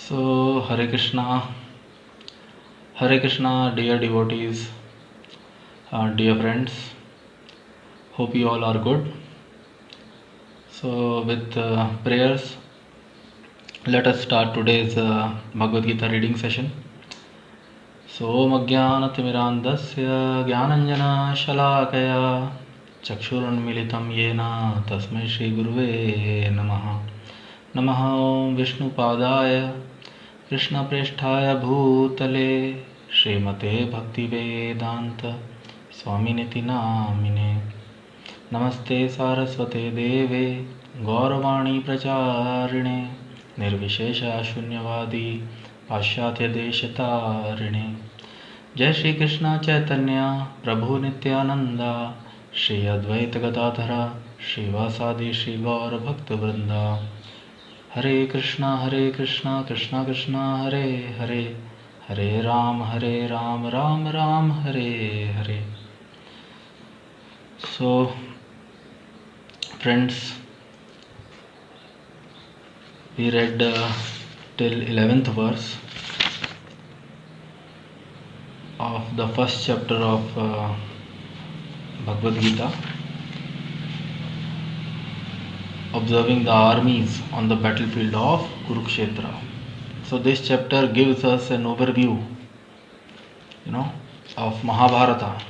So, Hare Krishna, dear devotees, dear friends, hope you all are good. So, with prayers, let us start today's Bhagavad Gita reading session. So, Om Ajnanatirmirandasya Jnananjana Shalakaya Chakshurunmilitam Yena Tasmai Shri Guruve Namaha Namaha Om Vishnu Padaya Krishna Preshthaya Bhutale Srimate Bhaktivedanta Swami Niti Namine Namaste Saraswate Deve Gauravani Pracharine Nirvishesha Shunyavadi Pashyatya Deshatarine Jai Shri Krishna Chaitanya Prabhu Nityananda Shri Advaita Gadadhara Shri Vasadi Shri Gaura Bhaktivedanta Hare Krishna, Krishna Krishna, Hare Hare, Hare Ram, Ram Ram, Hare Hare. So, friends, we read till 11th verse of the first chapter of Bhagavad Gita, observing the armies on the battlefield of Kurukshetra. So this chapter gives us an overview, of Mahabharata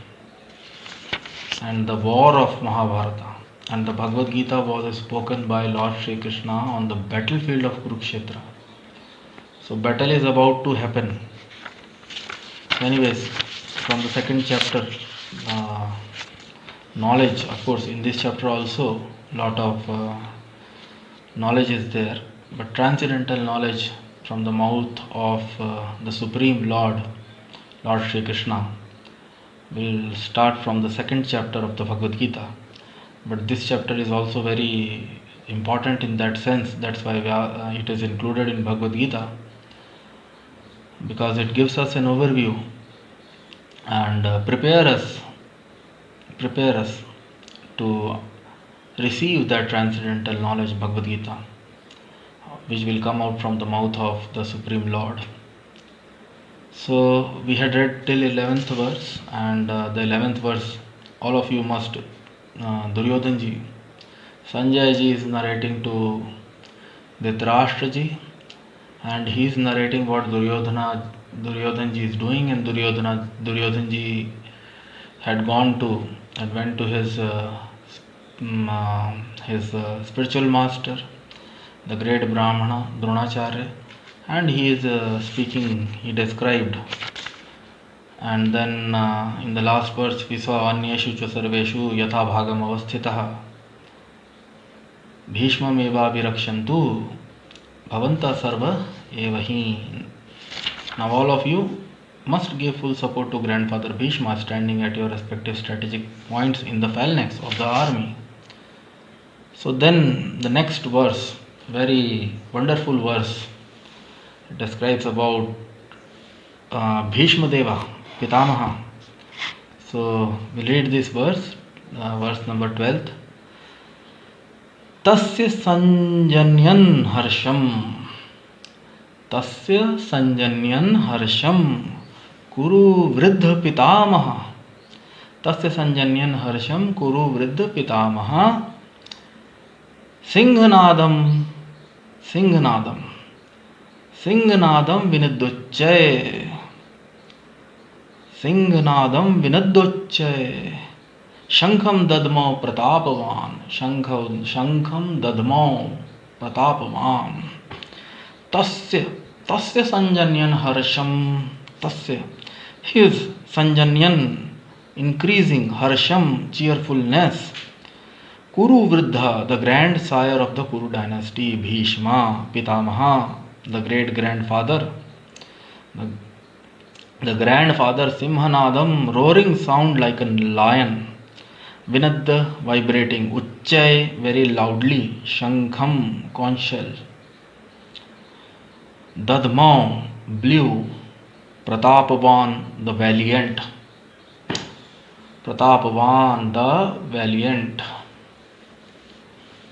and the war of Mahabharata. And the Bhagavad Gita was spoken by Lord Shri Krishna on the battlefield of Kurukshetra. So battle is about to happen. Anyways, from the second chapter, knowledge, of course, in this chapter also lot of knowledge is there, but transcendental knowledge from the mouth of the Supreme Lord, Lord Shri Krishna, will start from the second chapter of the Bhagavad Gita. But this chapter is also very important in that sense. That's why it is included in Bhagavad Gita, because it gives us an overview and prepare us to receive that transcendental knowledge, Bhagavad Gita, which will come out from the mouth of the Supreme Lord. So we had read till 11th verse, and the 11th verse, all of you must, Duryodhan ji, Sanjay ji is narrating to Dhritarashtra ji, and he is narrating what Duryodhan ji is doing, and Duryodhan ji had went to his spiritual master, the great Brahmana Dronacharya, and he is speaking, he described. And then in the last verse we saw Anyeshu cha sarveshu yatha bhagam avasthitah Bhishmam eva virakshantu bhavanta sarva evahi. Now all of you must give full support to Grandfather Bhishma, standing at your respective strategic points in the phalanx of the army. So then the next verse, very wonderful verse, describes about Bhishmadeva, Pitamaha. So we'll read this verse, verse number 12. Tasya sanjanyan harsham Kuru Vriddha Pitamaha. Tasya sanjanyan harsham Kuru Vriddha Pitamaha. Singhanadam Vinadochay Shankham Dadmo Pratapavan Tasya Sanjanyan Harsham. Tasya, his Sanjanyan, increasing, Harsham, cheerfulness. Kuru Vriddha, the grandsire of the Kuru dynasty, Bhishma, Pitamaha, the great grandfather, the grandfather, Simhanadam, roaring sound like a lion, Vinadda, vibrating, Uchchai, very loudly, Shankham, conchshell, Dadmau, blue, Pratapavan, the valiant.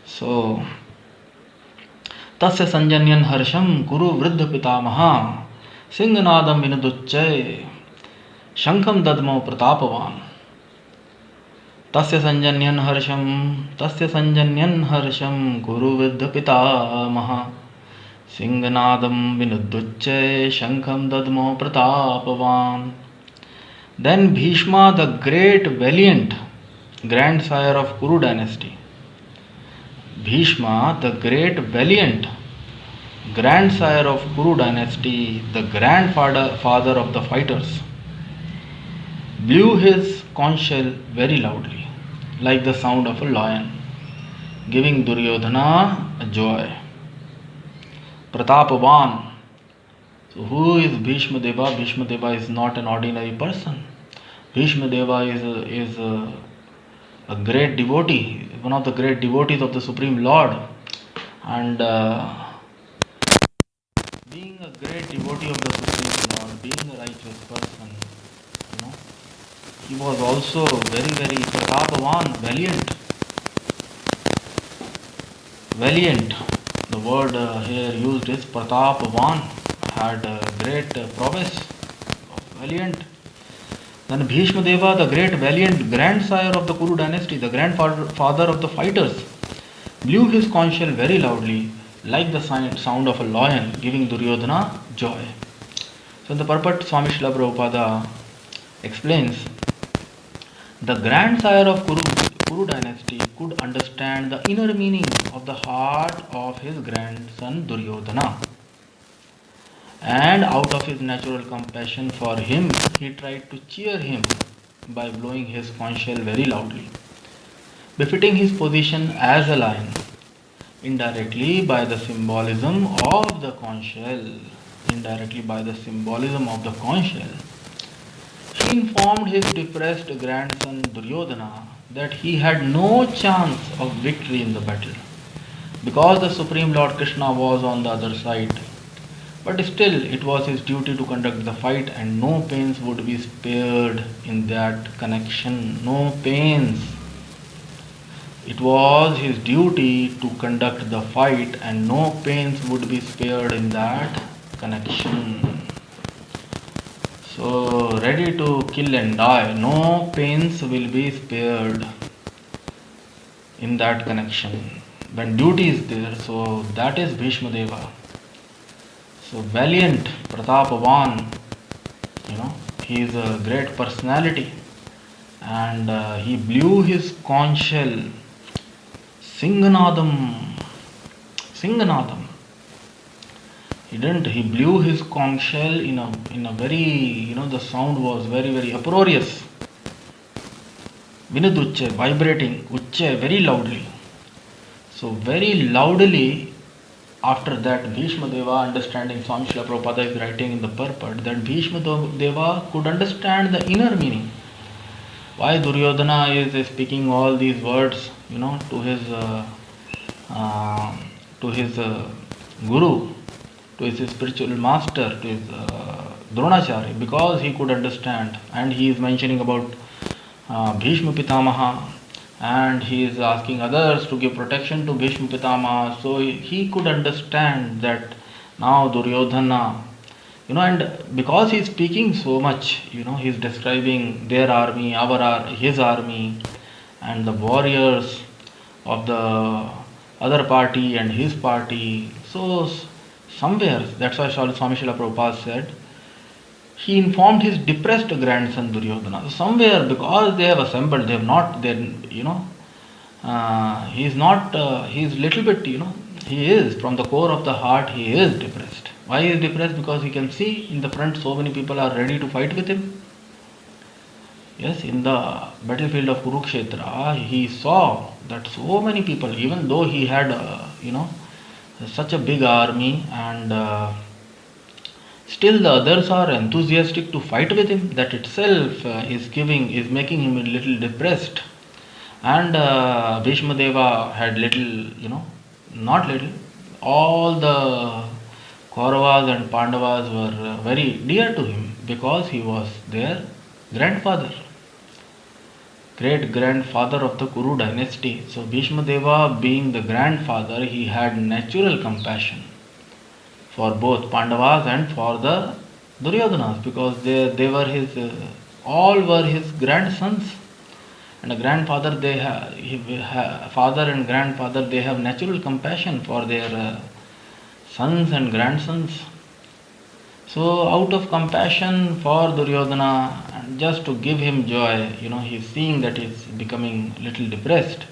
So Tasya sanjanyan harsham kuru vriddha pitamaha singanadam vinuduchay shankham dadmo pratapavan. तस्य संजन्यन हर्षम कुरु विद्ध पितामह सिंहनादम विनुद्युच्चय शंखम दद्मो प्रतापवान. Then Bhishma, the great valiant grandsire of Kuru dynasty, Bhishma, the great valiant grandsire of Kuru dynasty, the grandfather of the fighters, blew his conch shell very loudly, like the sound of a lion, giving Duryodhana a joy. Pratapavan. So who is Bhishmadeva? Bhishmadeva is not an ordinary person. Bhishmadeva is a great devotee, one of the great devotees of the Supreme Lord. And being a great devotee of the Supreme Lord, being a righteous person, he was also very Pratapavan, valiant. The word here used is Pratapavan, had great prowess, valiant. Then Bhishmadeva, the great valiant grandsire of the Kuru dynasty, the grandfather of the fighters, blew his conch shell very loudly, like the sound of a lion, giving Duryodhana joy. So in the purport, Swami Srila Prabhupada explains, the grandsire of Kuru dynasty could understand the inner meaning of the heart of his grandson Duryodhana. And out of his natural compassion for him, he tried to cheer him by blowing his conch shell very loudly, befitting his position as a lion, indirectly by the symbolism of the conch shell. He informed his depressed grandson Duryodhana that he had no chance of victory in the battle, because the Supreme Lord Krishna was on the other side. But still, it was his duty to conduct the fight, and no pains would be spared in that connection. No pains. It was his duty to conduct the fight, and no pains would be spared in that connection. So, ready to kill and die, no pains will be spared in that connection. When duty is there, so that is Bhishmadeva. So valiant, Pratapavan, he is a great personality, and he blew his conch shell, Singanadam. He blew his conch shell in a very, the sound was very uproarious. Vinuducche, vibrating, Ucche, very loudly. So very loudly. After that, Bhishmadeva, understanding, Swami Srila Prabhupada is writing in the purport that Bhishmadeva could understand the inner meaning. Why Duryodhana is speaking all these words, to his guru, to his spiritual master, to his Dronacharya, because he could understand. And he is mentioning about Bhishma Pitamaha, and he is asking others to give protection to Bhishma Pitamaha. So he could understand that now Duryodhana, and because he is speaking so much, he is describing their army, his army, and the warriors of the other party and his party. So somewhere, that's why Swami Srila Prabhupada said, he informed his depressed grandson Duryodhana. Somewhere, because they have assembled, they have not, he is little bit, he is, from the core of the heart, he is depressed. Why he is depressed? Because he can see in the front so many people are ready to fight with him. Yes, in the battlefield of Kurukshetra, he saw that so many people, even though he had, such a big army, and still the others are enthusiastic to fight with him. That itself is making him a little depressed. And Bhishmadeva had not little, all the Kauravas and Pandavas were very dear to him because he was their grandfather. great grandfather of the Kuru dynasty. So Bhishmadeva, being the grandfather, he had natural compassion for both Pandavas and for the Duryodanas, because they were his all were his grandsons. And a grandfather, father and grandfather, they have natural compassion for their sons and grandsons. So out of compassion for Duryodhana, and just to give him joy, he's seeing that he's becoming little depressed.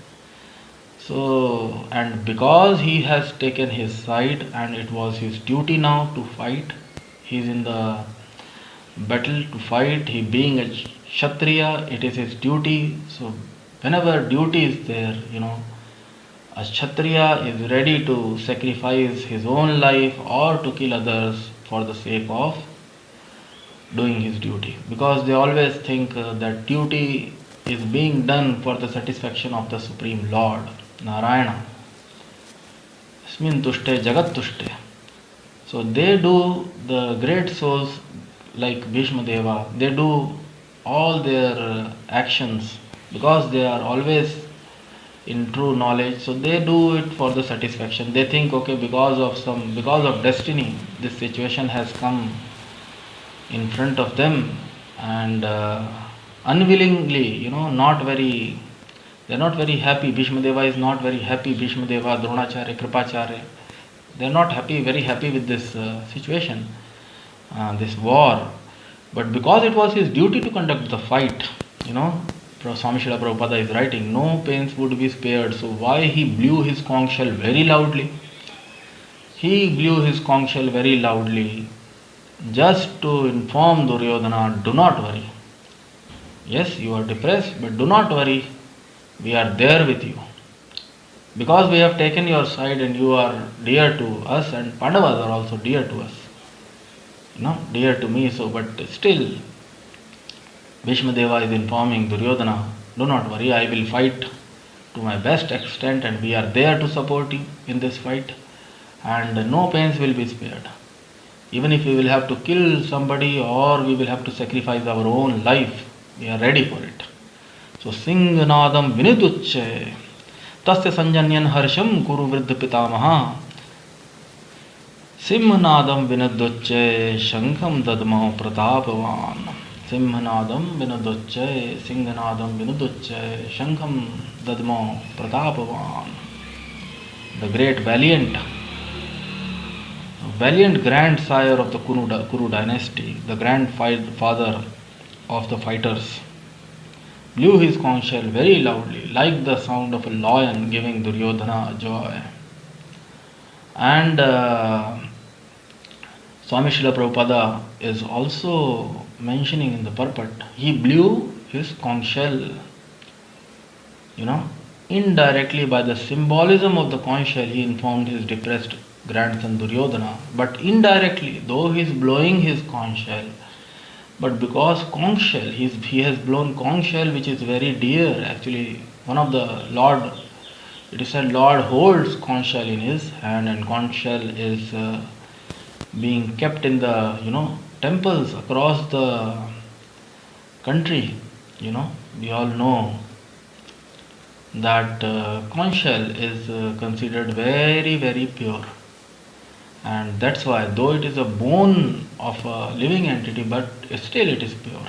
So, and because he has taken his side and it was his duty now to fight, he's in the battle to fight. He being a Kshatriya, it is his duty. So whenever duty is there, a Kshatriya is ready to sacrifice his own life or to kill others for the sake of doing his duty. Because they always think that duty is being done for the satisfaction of the Supreme Lord, Narayana. Asmin tushte jagat tushte. So they do, the great souls like Bhishmadeva, they do all their actions because they are always in true knowledge. So they do it for the satisfaction. They think, okay, because of destiny, this situation has come in front of them, and unwillingly, they're not very happy. Bhishmadeva is not very happy. Bhishmadeva, Dronacharya, Kripacharya, they're not very happy with this situation, this war. But because it was his duty to conduct the fight, Swami Srila Prabhupada is writing, no pains would be spared. So why he blew his conch shell very loudly? He blew his conch shell very loudly just to inform Duryodhana, do not worry. Yes, you are depressed, but do not worry. We are there with you. Because we have taken your side and you are dear to us, and Pandavas are also dear to us. Dear to me. So, but still, Bhishmadeva is informing Duryodhana, do not worry, I will fight to my best extent and we are there to support you in this fight, and no pains will be spared. Even if we will have to kill somebody or we will have to sacrifice our own life, we are ready for it. So Singhanadam Viniducche Tasya Sanjanyan Harsham Kuru Vriddha Pitamaha Simhanadam Viniducche Shankham Dadmao Pratapavan. Simhanadam Viniducche Singhanadam Viniducche Shankham Dadmao Pratapavan. The great valiant grandsire of the Kuru dynasty, the grandfather of the fighters, blew his conch shell very loudly, like the sound of a lion giving Duryodhana joy. And Swami Srila Prabhupada is also mentioning in the purport, he blew his conch shell, indirectly by the symbolism of the conch shell, he informed his depressed grandson Duryodhana, but indirectly, though he is blowing his conch shell, but because conch shell, he has blown conch shell which is very dear. Actually, one of the Lord, it is said Lord holds conch shell in his hand, and conch shell is being kept in the temples across the country. We all know that conch shell is considered very, very pure. And that's why, though it is a bone of a living entity, but still it is pure.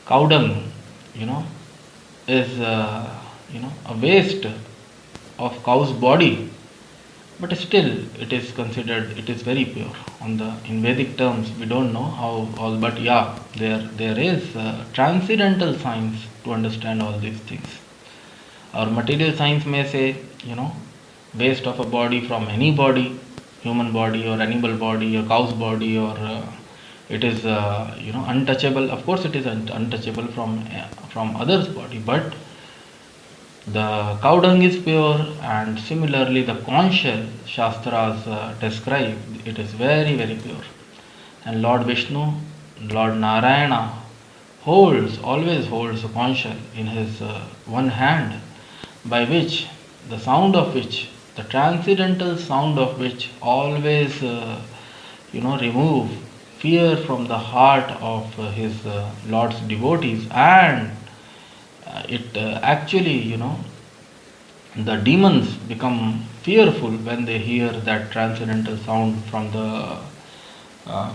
Cow dung, is a waste of cow's body, but still it is considered, it is very pure. In Vedic terms, we don't know how all, but yeah, there is transcendental science to understand all these things. Our material science may say, waste of a body from any body, human body or animal body or cow's body, or it is untouchable. Of course it is untouchable from others' body, but the cow dung is pure, and similarly the conch shell, Shastras describe, it is very, very pure. And Lord Vishnu, Lord Narayana always holds a conch shell in his one hand, by which the sound of which, the transcendental sound of which always remove fear from the heart of his Lord's devotees, and it actually, the demons become fearful when they hear that transcendental sound from the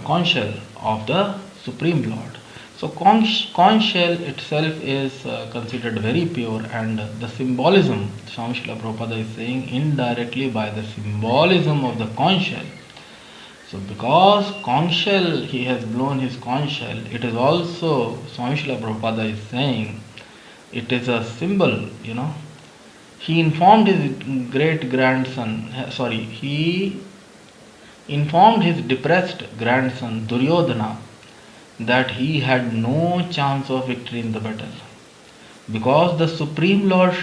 conch shell of the Supreme Lord. So conch shell itself is considered very pure, and the symbolism, Swami Srila Prabhupada is saying, indirectly by the symbolism of the conch shell. So because conch shell, he has blown his conch shell, it is also, Swami Srila Prabhupada is saying, it is a symbol, He informed his he informed his depressed grandson Duryodhana that he had no chance of victory in the battle because the Supreme Lord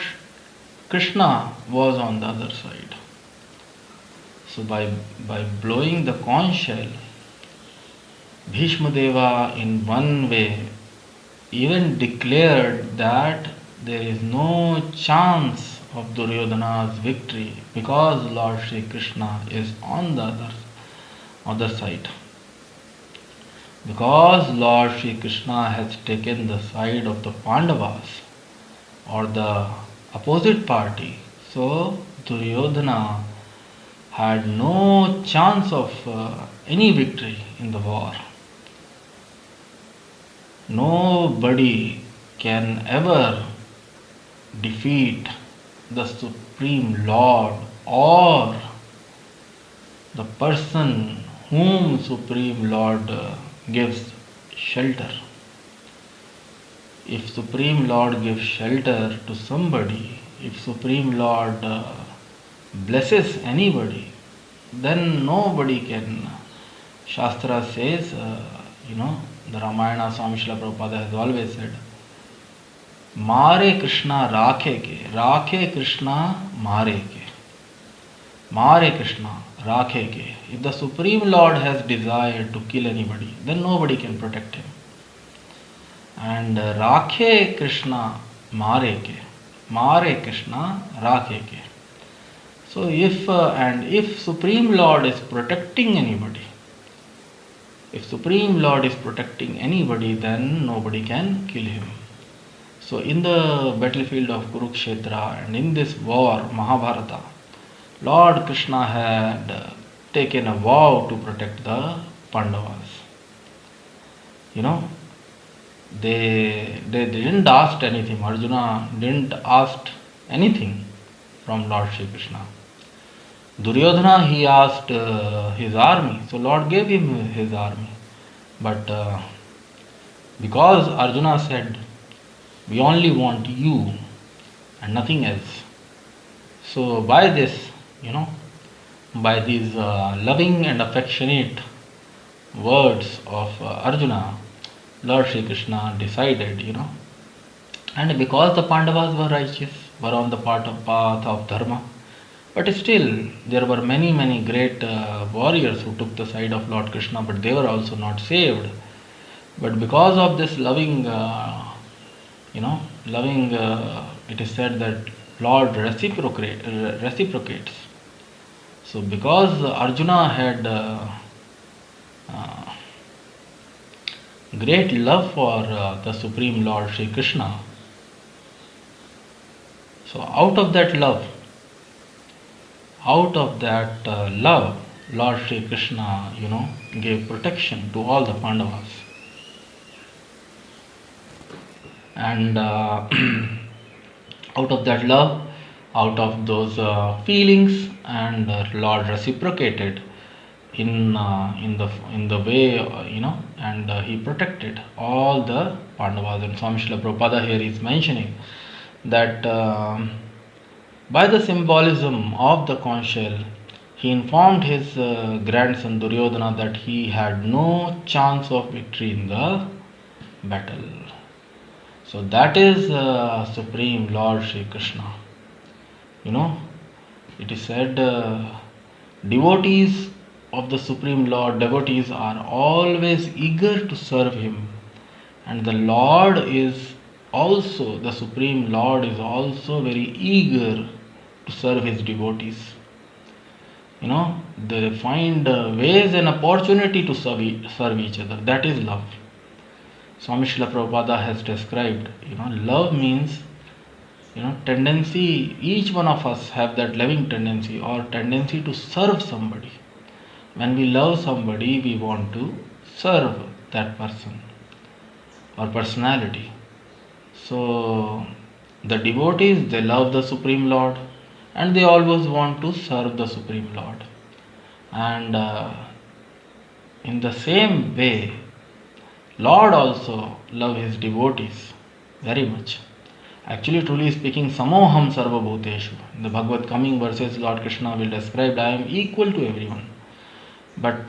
Krishna was on the other side. So by blowing the conch shell, Bhishmadeva in one way even declared that there is no chance of Duryodhana's victory because Lord Shri Krishna is on the other side. Because Lord Shri Krishna has taken the side of the Pandavas or the opposite party, so Duryodhana had no chance of any victory in the war. Nobody can ever defeat the Supreme Lord or the person whom Supreme Lord gives shelter. If Supreme Lord gives shelter to somebody, if Supreme Lord blesses anybody, then nobody can. Shastra says, the Ramayana, Swami Srila Prabhupada has always said, Mare Krishna Rakhe Krishna Mare ke. Mare Krishna Rakhe ke. If the Supreme Lord has desired to kill anybody, then nobody can protect him. And Rakhe Krishna Mare ke. Mare Krishna Rakhe ke. So if Supreme Lord is protecting anybody, then nobody can kill him. So in the battlefield of Kurukshetra and in this war, Mahabharata, Lord Krishna had taken a vow to protect the Pandavas. They didn't ask anything. Arjuna didn't ask anything from Lord Shri Krishna. Duryodhana, he asked his army, so Lord gave him his army. But because Arjuna said, we only want you and nothing else. So by this, by these loving and affectionate words of Arjuna, Lord Shri Krishna decided, and because the Pandavas were righteous, were on the path of dharma, but still there were many great warriors who took the side of Lord Krishna, but they were also not saved. But because of this loving, it is said that Lord reciprocates. So because Arjuna had great love for the Supreme Lord Shri Krishna, so out of that love, Lord Shri Krishna, gave protection to all the Pandavas. And out of that love, out of those feelings, and Lord reciprocated in the way, and he protected all the Pandavas. And Swami Srila Prabhupada here is mentioning that by the symbolism of the conch shell, he informed his grandson Duryodhana that he had no chance of victory in the battle. So that is Supreme Lord Shri Krishna. It is said devotees of the Supreme Lord, devotees are always eager to serve him, and the Supreme Lord is also very eager to serve his devotees. They find ways and opportunity to serve each other. That is love. Swami Srila Prabhupada has described, love means, tendency, each one of us have that loving tendency or tendency to serve somebody. When we love somebody, we want to serve that person or personality. So the devotees, they love the Supreme Lord and they always want to serve the Supreme Lord. And in the same way, Lord also love his devotees very much. Actually, truly speaking, samoham sarva bhuteshu. In the Bhagavad coming verses, Lord Krishna will describe, I am equal to everyone. But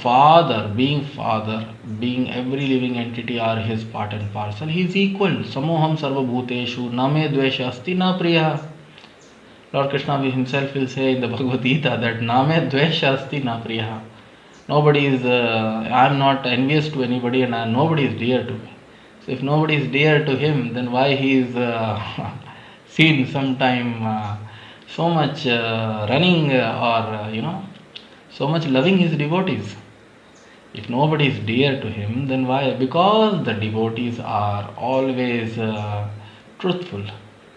Father, being every living entity are his part and parcel, he is equal. Samoham sarva bhuteshu, na me dvesha asti na priya. Lord Krishna himself will say in the Bhagavad Gita that na me dvesha asti na priya. Nobody is, I am not envious to anybody and nobody is dear to me. So if nobody is dear to him, then why he is seen sometime so much running or so much loving his devotees? If nobody is dear to him, then why? Because the devotees are always truthful,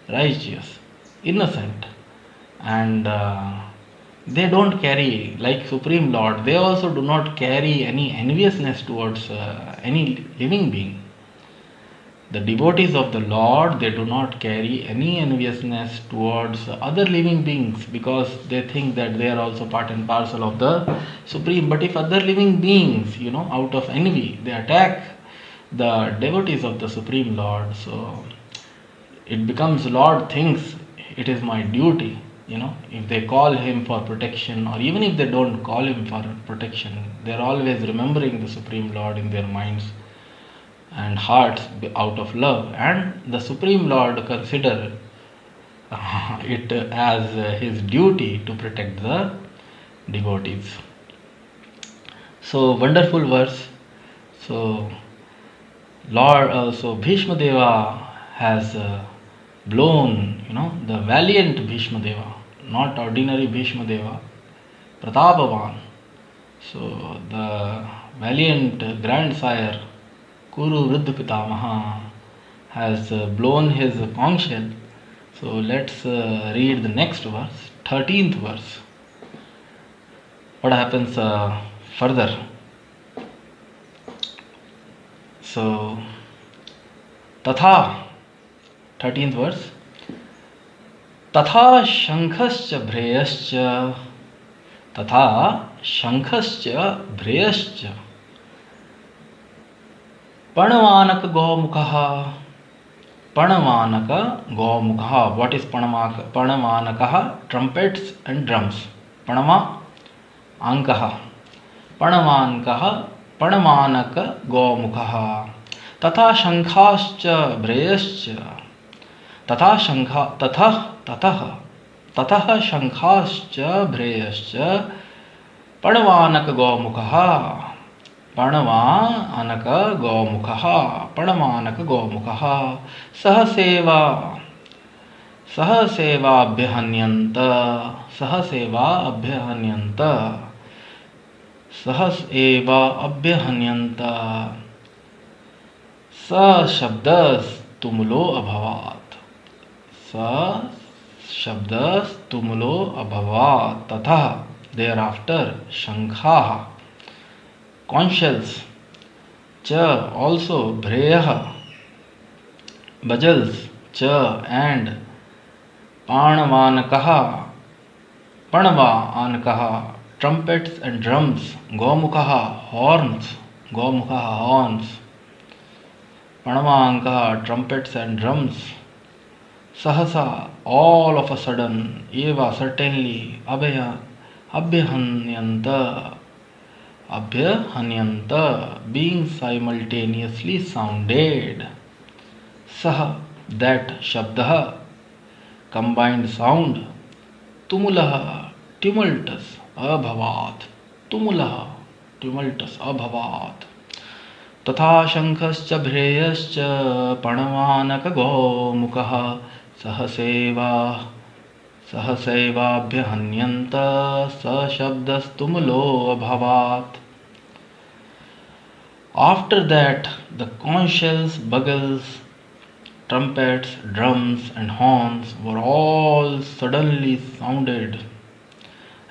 righteous, innocent, and they don't carry, like Supreme Lord, they also do not carry any enviousness towards any living being. The devotees of the Lord, they do not carry any enviousness towards other living beings because they think that they are also part and parcel of the Supreme. But if other living beings, out of envy, they attack the devotees of the Supreme Lord, so it becomes Lord thinks it is my duty, if they call him for protection or even if they don't call him for protection, they are always remembering the Supreme Lord in their minds and hearts out of love, and the Supreme Lord consider it as his duty to protect the devotees. So wonderful verse. So Bhishmadeva has blown, the valiant Bhishmadeva, not ordinary Bhishmadeva, Pratapavan. So the valiant grandsire Kuru Vruddha Pitamaha has blown his conchshell. So let's read the next verse, 13th verse. What happens further? So, Tatha, 13th verse. Tatha shankhascha bhreyascha, Tatha shankhascha bhreyascha. Panavanak Gomukha. Panavanaka Gomukha. What is Panavanaka? Trumpets and drums. Panama Ankaha. Panavankaha. Panavanaka Gomukha. Tatha Shankhascha Breyascha. Tatha Shankhascha Breyascha. Panavanaka Gomukha. Panavanaka Gomukha. Panavanaka Gomukha. Sahaseva Abhyahanyanta. Sahaseva Abhyahanyanta. Sa Shabdas Tumulo Abhavat. Sa Shabdas Tumulo Abhavat. Tatha, thereafter, Shankhaha, conchshells, cha, also, bhreyah, bajals, cha, and panavanakaha, panavaanakaha, trumpets and drums, gomukhaha, horns, panavaankaha, trumpets and drums, sahasa, all of a sudden, eva, certainly, Abhyahanyanta, being simultaneously sounded. Saha, that, Shabdaha, combined sound. Tumulaha, tumultuous, abhavat. Tumulaha, tumultuous, abhavat. Tatha shankhascha bhreyascha panavanaka gomukaha Sahasevabhyahanyanta sa shabdastumulo abhavat. After that, the conch shells, bugles, trumpets, drums, and horns were all suddenly sounded,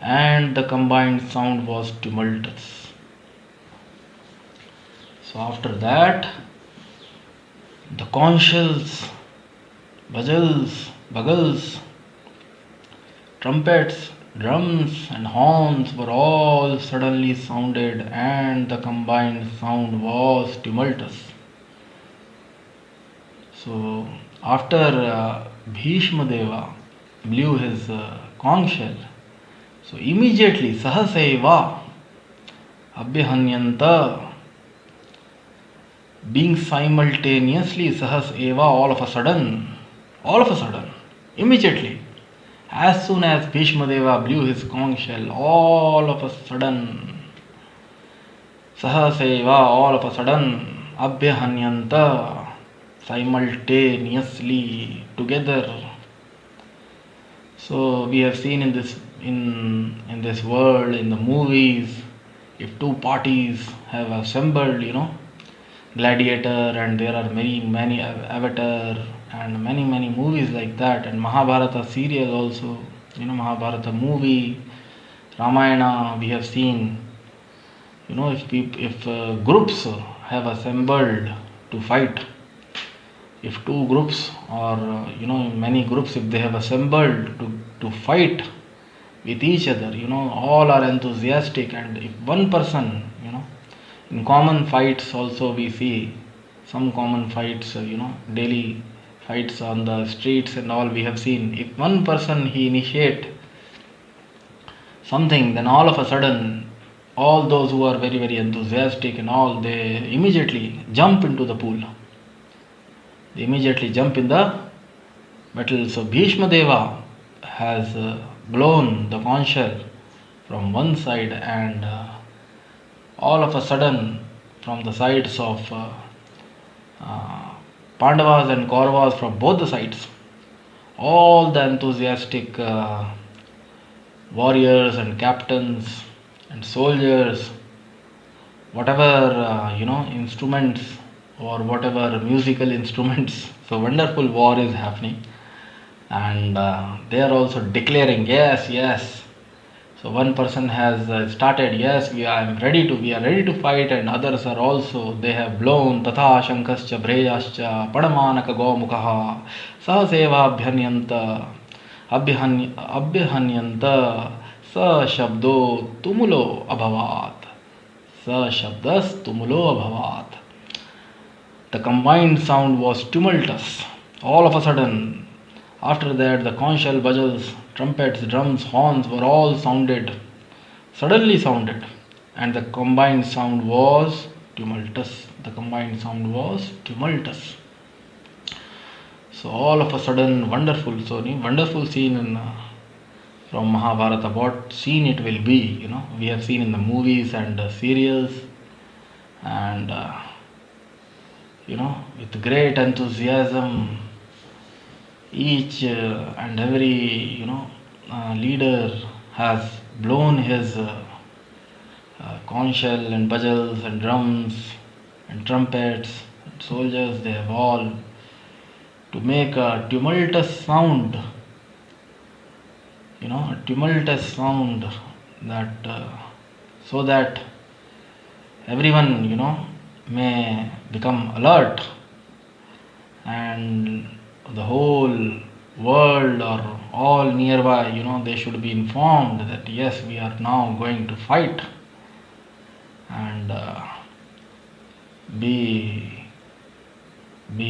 and the combined sound was tumultuous. So, after that, the conch shells, bugles, trumpets, drums, and horns were all suddenly sounded, and the combined sound was tumultuous. So, after Bhishmadeva blew his conch shell, so immediately Sahaseva Abhyahanyanta, being simultaneously Sahaseva, all of a sudden, immediately, as soon as Bhishmadeva blew his conch shell, all of a sudden, Sahaseva, all of a sudden, Abhyahanyanta, simultaneously, together. So we have seen in this world, in the movies, if two parties have assembled, Gladiator, and there are many Avatar and many movies like that, and Mahabharata serial also, Mahabharata movie, Ramayana we have seen. If groups have assembled to fight, if two groups or many groups, if they have assembled to fight with each other, all are enthusiastic, and if one person, in common fights also we see some common fights, daily fights on the streets and all we have seen. If one person he initiate something, then all of a sudden all those who are very enthusiastic and all, they immediately jump into the pool. They immediately jump in the battle. So Bhishmadeva has blown the conch shell from one side, and all of a sudden from the sides of Pandavas and Kauravas, from both the sides, all the enthusiastic warriors and captains and soldiers, whatever instruments or whatever musical instruments, so wonderful war is happening, and they are also declaring, yes. So one person has started, yes, we are ready to fight, and others are also, they have blown tatha shankascha breyascha padamanaka gomukha sahaseva abhyahanyanta sa shabdo tumulo abhavat, sa shabdas tumulo abhavat. The combined sound was tumultuous. All of a sudden, after that, the conch shell, bugles, trumpets, drums, horns were all suddenly sounded, and the combined sound was tumultuous. So all of a sudden, wonderful scene from Mahabharata. What scene it will be, we have seen in the movies and serials, and with great enthusiasm, each and every leader has blown his conch shell and bugles and drums and trumpets, and soldiers, they have all to make a tumultuous sound, that so that everyone may become alert, and the whole world or all nearby, they should be informed that yes, we are now going to fight, and be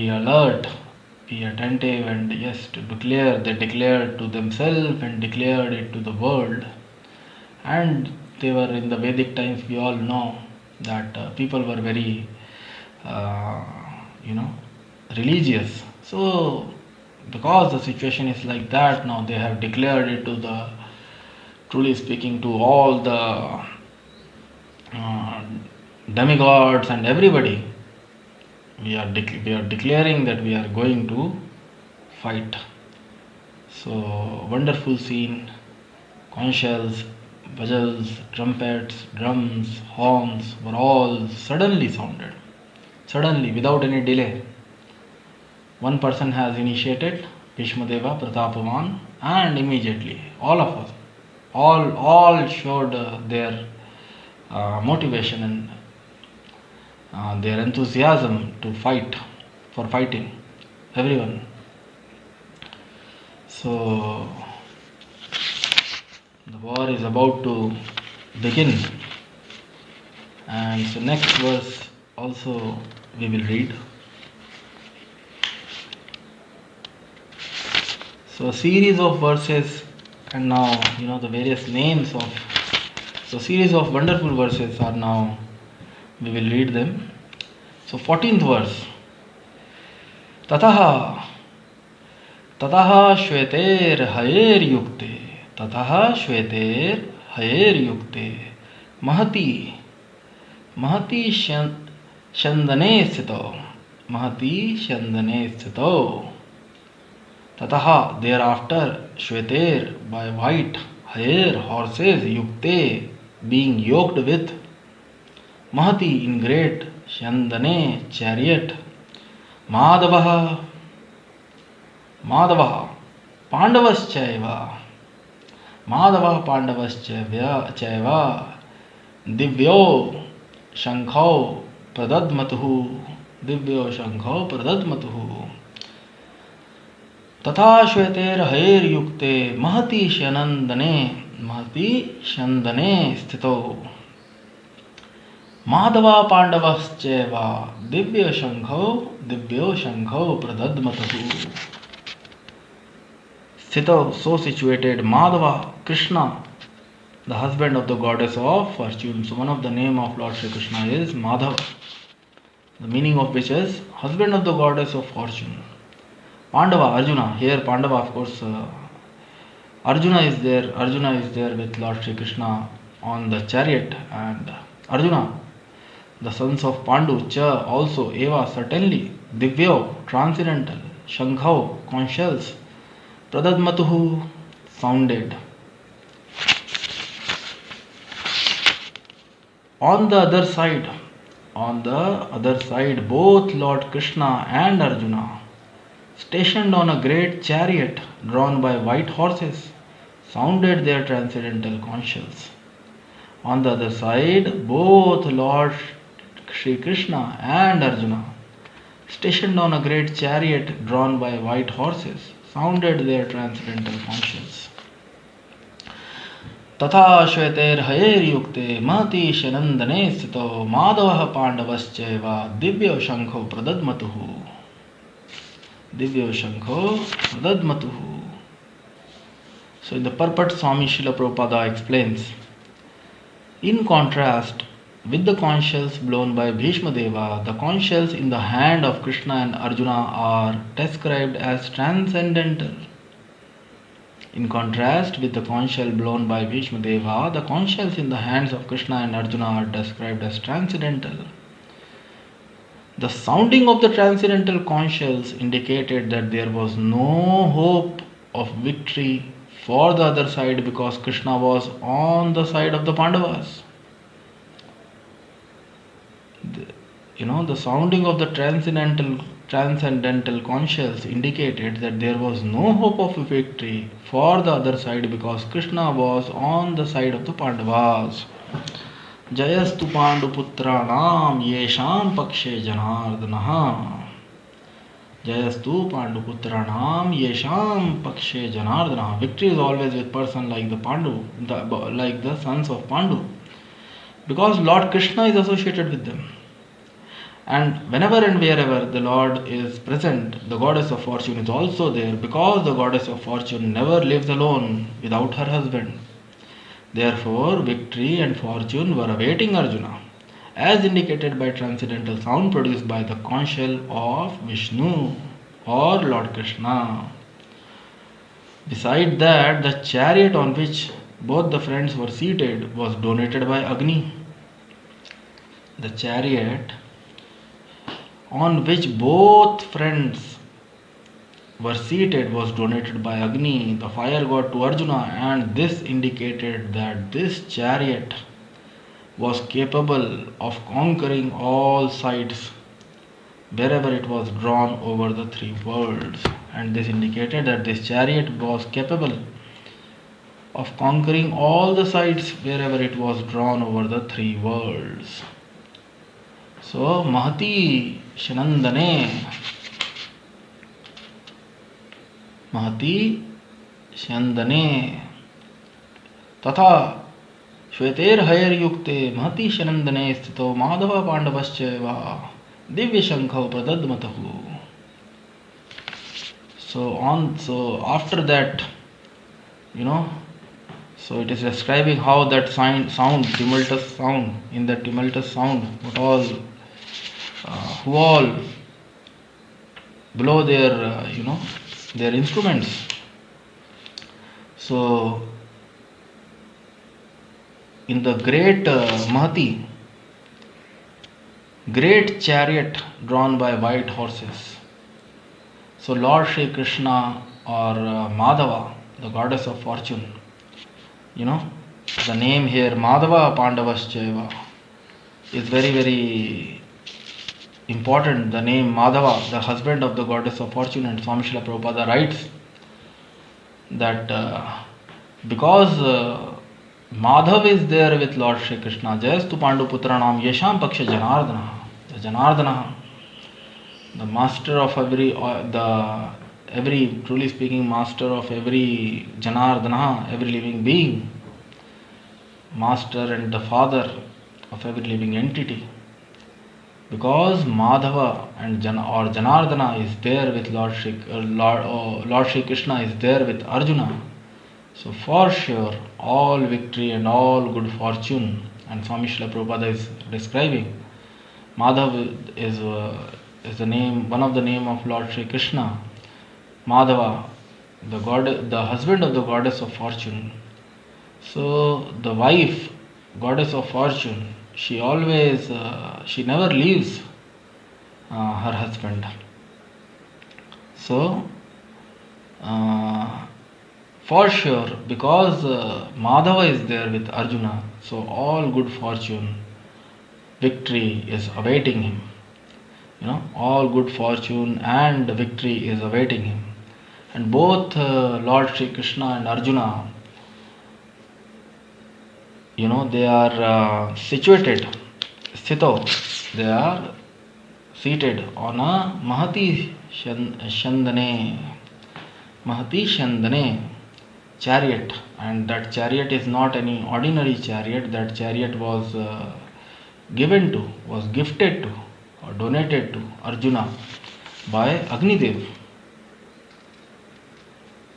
alert, be attentive, and yes, to declare. They declared to themselves and declared it to the world. And they were in the Vedic times, we all know that people were very religious. So because the situation is like that now, they have declared it to the, truly speaking, to all the demigods and everybody. We are declaring that we are going to fight. So wonderful scene, conch shells, bujals, trumpets, drums, horns were all suddenly sounded. Suddenly, without any delay. One person has initiated, Bhishmadeva, Pratapavan, and immediately all of us, all showed their motivation and their enthusiasm to fight, for fighting, everyone. So the war is about to begin, and so next verse also we will read. So a series of verses, and now the various names of, so series of wonderful verses are now, we will read them. So 14th verse. Tataha shveter hayer yukte, tataha shveter hayer yukte, mahati shandane sthito, mahati shandane sthito. Tataha, thereafter, shveter, by white hair horses, yukte, being yoked with, mahati, in great, shandane, chariot, madavaha, pandavaschaiva, pandavaschaiva, divyo shankho pradadmatuhu, तथा श्वेतेर हयेर युक्ते महति शनंदने स्थितो माधवा पांडवश्चैव दिव्यो शंखो प्रदद्मतु स्थितो, so situated, Madhava, Krishna, the husband of the goddess of fortune. So one of the name of Lord Shri Krishna is Madhava, the meaning of which is husband of the goddess of fortune. Pandava, Arjuna, here Pandava, of course, Arjuna is there with Lord Shri Krishna on the chariot, and Arjuna, the sons of Pandu, Cha, also, Eva, certainly, Divyo, transcendental, Shankho, conchshells, Pradadmatuhu, sounded. On the other side, both Lord Krishna and Arjuna, stationed on a great chariot drawn by white horses, sounded their transcendental conchshells. On the other side, both Lord Shri Krishna and Arjuna, stationed on a great chariot drawn by white horses, sounded their transcendental conchshells. तथा श्वेतेर हयेर युक्ते महति शनंदने स्थितो माधवः पांडवश्चैव दिव्यो शंखो प्रदद्मतुः. Divyo Shankho Pradadmatuhu. So in the purport, Swami Srila Prabhupada explains, in contrast with the conch shells blown by Bhishmadeva, the conch shells in the hand of Krishna and Arjuna are described as transcendental. In contrast with the conch shell blown by Bhishmadeva, the conch shells in the hands of Krishna and Arjuna are described as transcendental. The sounding of the transcendental conch shells indicated that there was no hope of victory for the other side because Krishna was on the side of the Pandavas. The sounding of the transcendental conch shells indicated that there was no hope of victory for the other side because Krishna was on the side of the Pandavas. जयस्तु पांडुपुत्राणाम येषां पक्षे जनार्दनः. जयस्तु पांडुपुत्राणाम येषां पक्षे जनार्दनः. Victory is always with person like the Pandu, like the sons of Pandu, because Lord Krishna is associated with them. And whenever and wherever the Lord is present, the goddess of fortune is also there, because the goddess of fortune never lives alone without her husband. Therefore, victory and fortune were awaiting Arjuna, as indicated by transcendental sound produced by the conch shell of Vishnu or Lord Krishna. Besides that, the chariot on which both the friends were seated was donated by Agni. The chariot on which both friends were seated was donated by Agni, the fire god, to Arjuna, and this indicated that this chariot was capable of conquering all sides wherever it was drawn over the three worlds. And this indicated that this chariot was capable of conquering all the sides wherever it was drawn over the three worlds. So, Mahati Shanandane, Mahati Shandane, Tatha Shveter Hayar Yukte, Mahati Shanandane Sthito, Madhava Pandavascha, Divya Shankha Pradadmatahu. So after that, so it is describing how that sound, tumultuous sound, in that tumultuous sound, who all blow their, their instruments. So, in the great Mahati, great chariot drawn by white horses. So, Lord Shri Krishna or Madhava, the goddess of fortune, the name here Madhava Pandavascheva is very, very important. The name Madhava, the husband of the goddess of fortune, and Swami Srila Prabhupada writes that because Madhav is there with Lord Shri Krishna, Jayastu Pandu Putranam Yesham Paksha Janardana, the Janardana, the master of every truly speaking master of every Janardana, every living being, master and the father of every living entity. Because Madhava and Janardana is there with Lord Shri Krishna is there with Arjuna, so for sure all victory and all good fortune, and Swami Srila Prabhupada is describing Madhava is the name, one of the name of Lord Shri Krishna. Madhava, the husband of the goddess of fortune. So the wife, goddess of fortune, she always, she never leaves her husband. So, for sure, because Madhava is there with Arjuna, so all good fortune, victory is awaiting him. All good fortune and victory is awaiting him. And both Lord Shri Krishna and Arjuna, they are situated, sthito, they are seated on a Mahati Shandane chariot, and that chariot is not any ordinary chariot. That chariot was gifted to or donated to Arjuna by Agni Dev.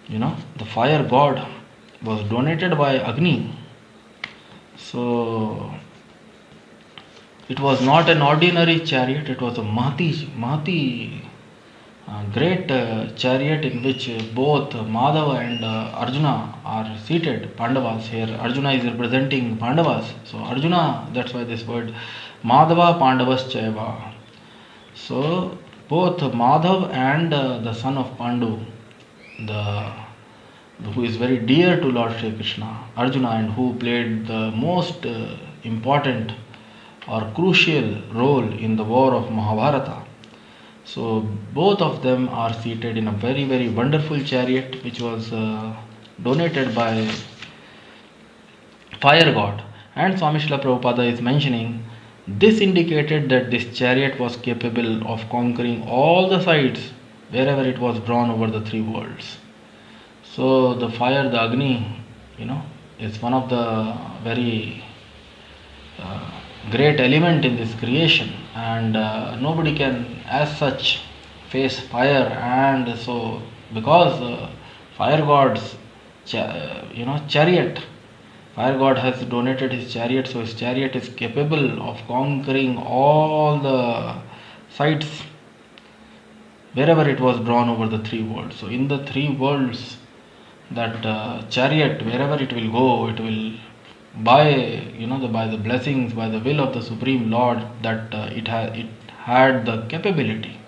The fire god was donated by Agni. So it was not an ordinary chariot, it was a Mahati great chariot in which both Madhava and Arjuna are seated. Pandavas here, Arjuna is representing Pandavas. So Arjuna, that's why this word Madhava Pandavaschaiva. So both Madhav and the son of Pandu, who is very dear to Lord Shri Krishna, Arjuna, and who played the most important or crucial role in the war of Mahabharata. So both of them are seated in a very, very wonderful chariot which was donated by fire god. And Swami Srila Prabhupada is mentioning this indicated that this chariot was capable of conquering all the sides wherever it was drawn over the three worlds. So the fire, the Agni, is one of the very great element in this creation, and nobody can as such face fire. And so because fire god's chariot, fire god has donated his chariot, so his chariot is capable of conquering all the sides wherever it was drawn over the three worlds. So in the three worlds, that chariot, wherever it will go, it will by the blessings, by the will of the Supreme Lord, that it had the capability.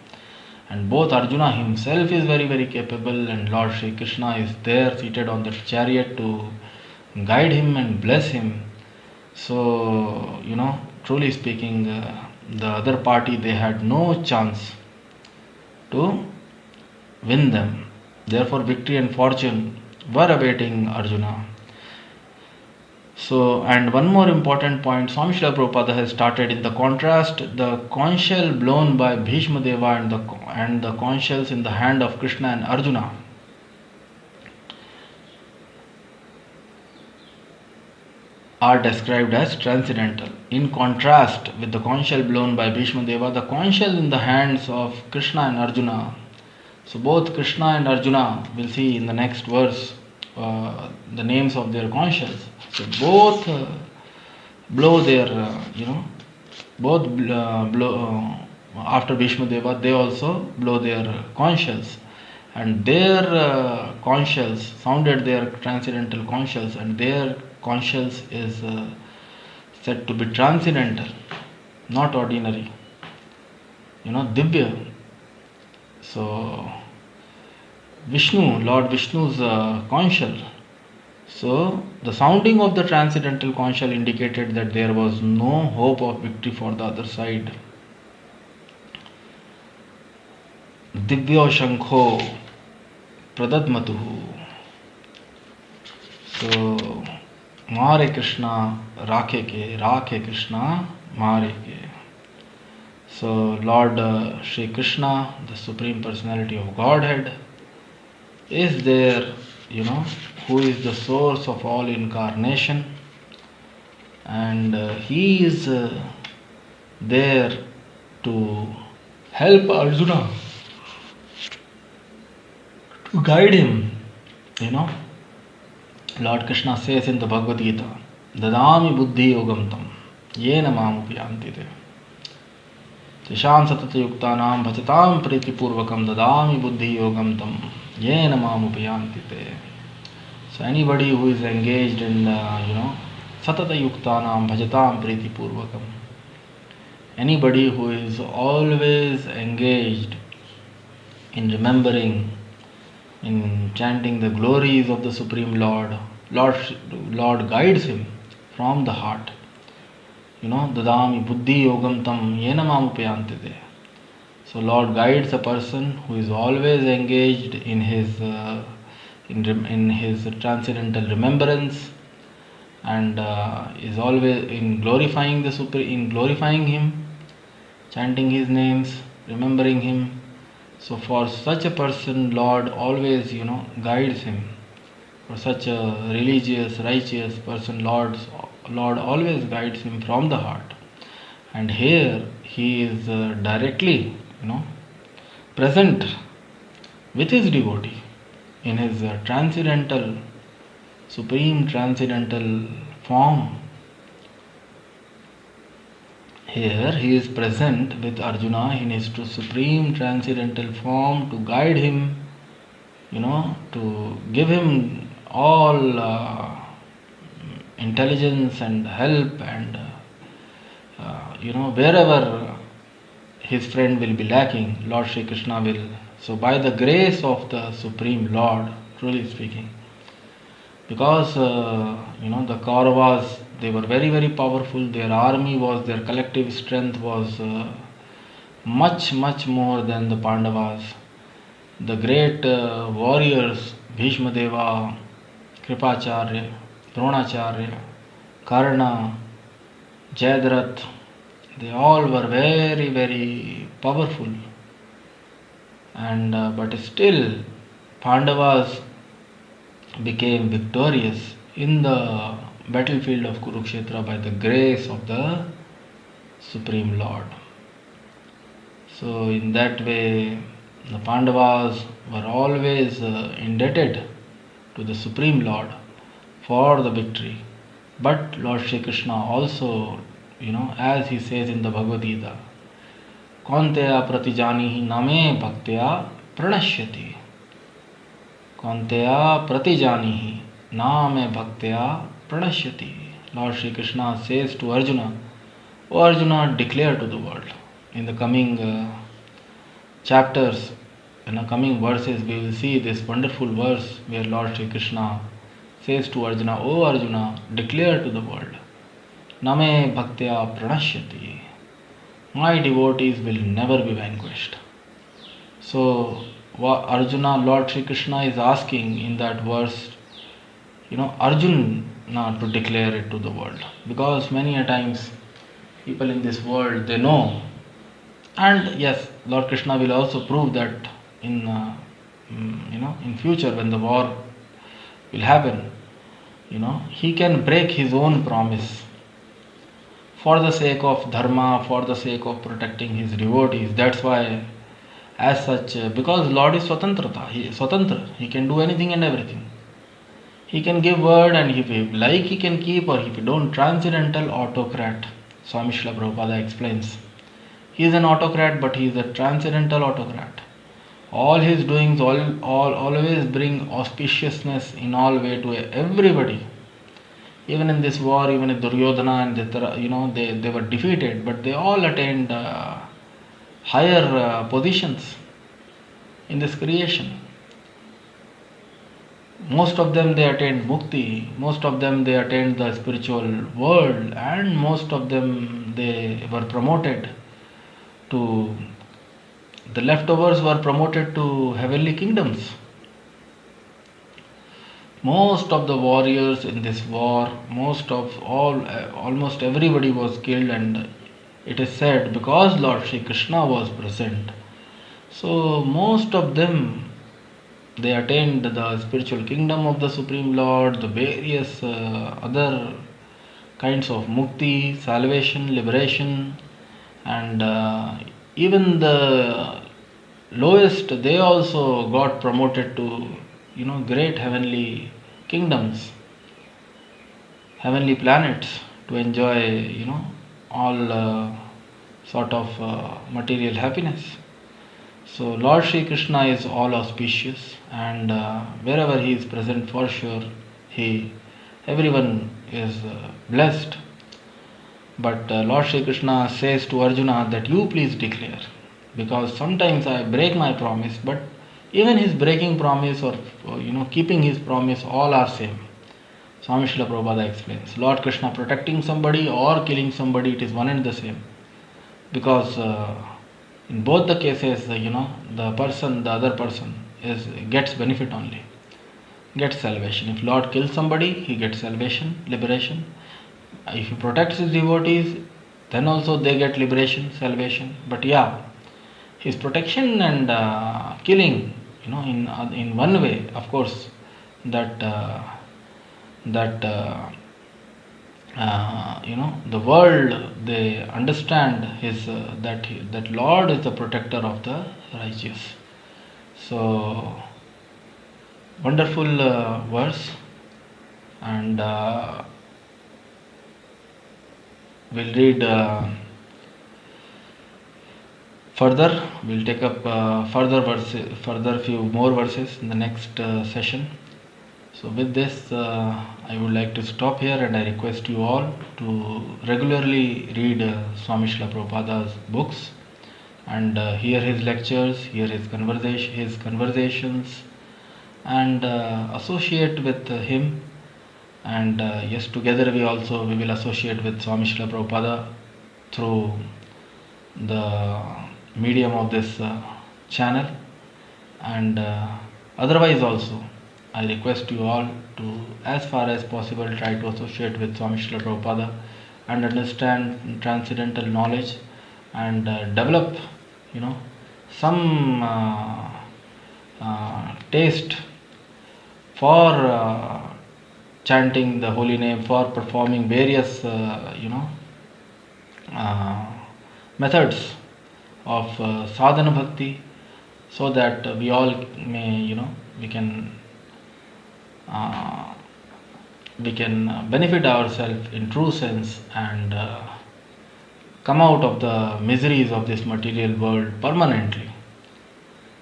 And both Arjuna himself is very, very capable, and Lord Shri Krishna is there seated on the chariot to guide him and bless him. So, truly speaking, the other party, they had no chance to win them. Therefore, victory and fortune were awaiting Arjuna. So, and one more important point, Swami Srila Prabhupada has started in the contrast, the conchshell blown by Bhishmadeva and the conchshells in the hand of Krishna and Arjuna are described as transcendental. In contrast with the conchshell blown by Bhishmadeva, the conchshell in the hands of Krishna and Arjuna. So both Krishna and Arjuna, we'll see in the next verse the names of their conchshells. So both blow their, both blow after Bhishmadeva, they also blow their conchshells, and their conchshells sounded their transcendental conchshells, and their conchshells is said to be transcendental, not ordinary, Divya. So Vishnu, Lord Vishnu's conchshell. So the sounding of the transcendental conchshell indicated that there was no hope of victory for the other side. Divyo Shankho Pradadmatuhu. So Mare Krishna Rakhe Krishna Mare ke. So Lord Shri Krishna, the Supreme Personality of Godhead, is there, who is the source of all incarnation, and he is there to help Arjuna, to guide him. Lord Krishna says in the Bhagavad Gita, Dadami buddhi yogam tam yena mam upayanti te. Tisham satata yuktanam bhajatam priti purvakam dadami buddhi yogam tam yena mam upayanti te. So anybody who is engaged in satata yuktanam bhajatam priti purvakam, anybody who is always engaged in remembering, in chanting the glories of the Supreme Lord, Lord guides him from the heart. Dadami buddhi yogam tam yena mam upayanti te. So Lord guides a person who is always engaged in his in his transcendental remembrance, and is always in glorifying the in glorifying him, chanting his names, remembering him. So for such a person, Lord always guides him. For such a religious, righteous person, Lord always guides him from the heart. And here he is directly present with his devotee in his transcendental, supreme transcendental form. Here he is present with Arjuna in his supreme transcendental form to guide him, to give him all intelligence and help, and wherever his friend will be lacking, Lord Shri Krishna will. So by the grace of the Supreme Lord, truly speaking, because the Kauravas, they were very, very powerful. Their army was, their collective strength was much, much more than the Pandavas. The great warriors, Bhishmadeva, Kripacharya, Dronacharya, Karna, Jayadratha, they all were very, very powerful. And but still Pandavas became victorious in the battlefield of Kurukshetra by the grace of the Supreme Lord. So in that way, the Pandavas were always indebted to the Supreme Lord for the victory. But Lord Shri Krishna also, as he says in the Bhagavad Gita, Kaunteya pratijanihi name bhakteya pranashyati. Kaunteya pratijanihi name bhakteya pranashyati. Lord Shri Krishna says to Arjuna, O Arjuna, declare to the world in the coming chapters, in the coming verses, we will see this wonderful verse where Lord Shri Krishna says to Arjuna, O Arjuna, declare to the world, Name Bhaktya Pranashyati. My devotees will never be vanquished. So, Arjuna, Lord Shri Krishna is asking in that verse, Arjuna to declare it to the world. Because many a times people in this world, they know. And yes, Lord Krishna will also prove that in, in future when the war will happen, he can break his own promise for the sake of dharma, for the sake of protecting his devotees. That's why, as such, because Lord is Swatantra, he can do anything and everything. He can give word, and if he like, he can keep, or if he don't, transcendental autocrat. Swami Srila Prabhupada explains. He is an autocrat, but he is a transcendental autocrat. All his doings always bring auspiciousness in all way to everybody. Even in this war, even if Duryodhana and they were defeated, but they all attained higher positions in this creation. Most of them, they attained mukti, most of them, they attained the spiritual world, and most of them, they were promoted to, the leftovers were promoted to heavenly kingdoms. Most of the warriors in this war, almost everybody was killed, and it is said because Lord Shri Krishna was present. So most of them, they attained the spiritual kingdom of the Supreme Lord, the various other kinds of mukti, salvation, liberation, and even the lowest, they also got promoted to great heavenly kingdoms, heavenly planets, to enjoy all sort of material happiness. So Lord Shri Krishna is all auspicious, and wherever he is present, for sure everyone is blessed. But Lord Shri Krishna says to Arjuna that you please declare, because sometimes I break my promise, but even his breaking promise or keeping his promise, all are same. Swami Srila Prabhupada explains, Lord Krishna protecting somebody or killing somebody, it is one and the same. Because in both the cases, the other person gets benefit only, gets salvation. If Lord kills somebody, he gets salvation, liberation. If he protects his devotees, then also they get liberation, salvation. But yeah, his protection and killing, in one way, of course, that the world, they understand his that Lord is the protector of the righteous. So wonderful verse, and we'll read further. We'll take up further few more verses in the next session. So with this, I would like to stop here, and I request you all to regularly read Swami Srila Prabhupada's books, and hear his lectures, hear his conversations, and associate with him. And yes, together we will associate with Swami Srila Prabhupada through the medium of this channel, and otherwise also I request you all to, as far as possible, try to associate with Swami Srila Prabhupada and understand transcendental knowledge, and develop some taste for chanting the holy name, for performing various methods of sadhana bhakti, so that we all may we can benefit ourselves in true sense, and come out of the miseries of this material world permanently.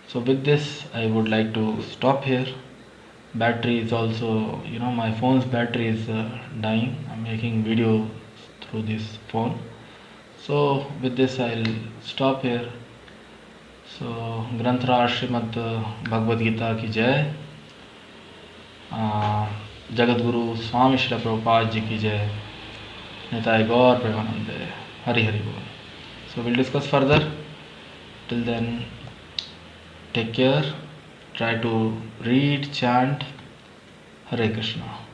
So with this, I would like to stop here. Battery is also, my phone's battery is dying. I'm making video through this phone. So with this, I'll stop here. So, Granthra Srimad Bhagavad Gita ki jai. Jagat Guru Swami Shri Prabhupada ji ki jai. Nitai Gaur Premanande. Hari Hari Bol. So, we'll discuss further. Till then, take care. Try to read, chant. Hare Krishna.